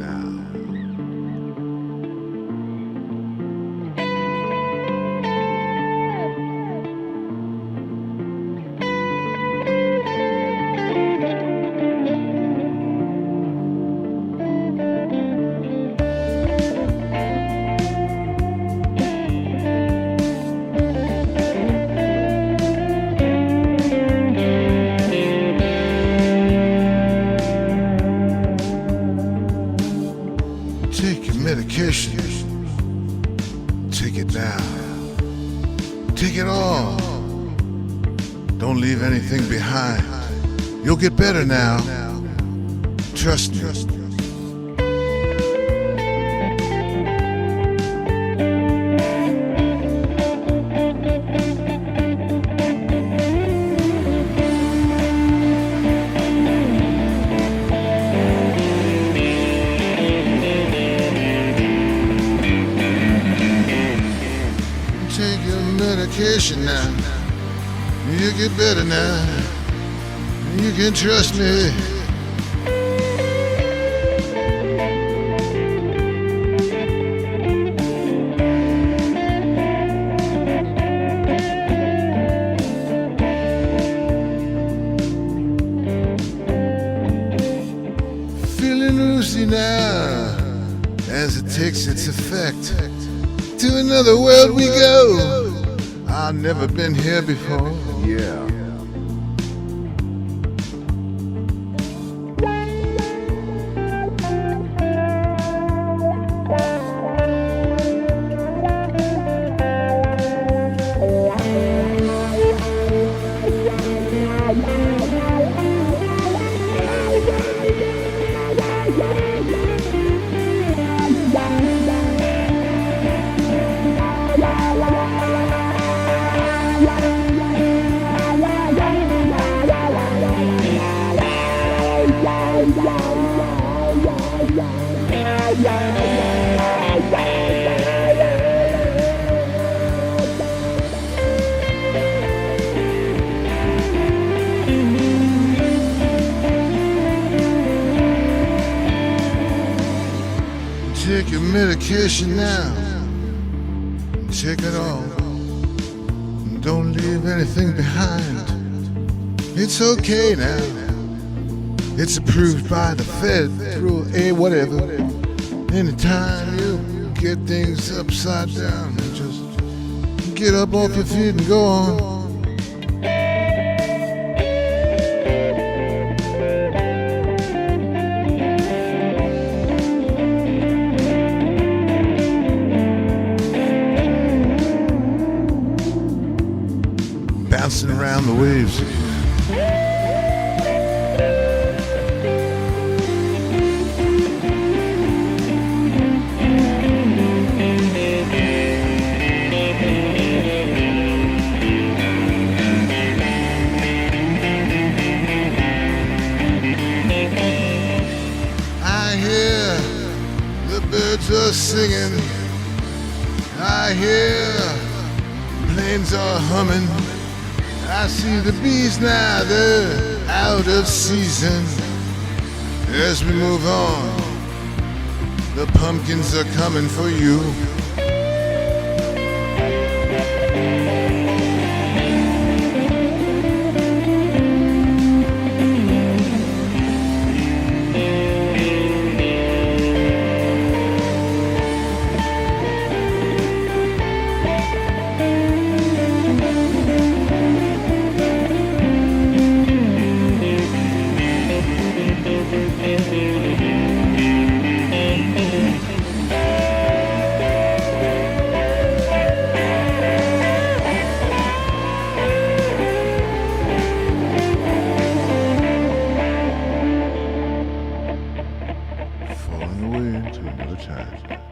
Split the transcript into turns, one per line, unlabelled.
now. Take your medication. Take it now. Take it all. Don't leave anything behind. You'll get better now. Trust me. Take your medication now. You get better now. You can trust me. Feeling woozy now as it takes its effect. To another world we go. I've never been here before. Yeah. Take your medication now. Take it all. Don't leave anything behind. It's okay now. It's approved by the Fed through a whatever. Anytime you get things upside down, just get up off your feet and go on. Bouncing around the waves. I hear the birds are singing. I hear planes are humming. I see the bees now, they're out of season. As we move on, the pumpkins are coming for you. Falling away into another time.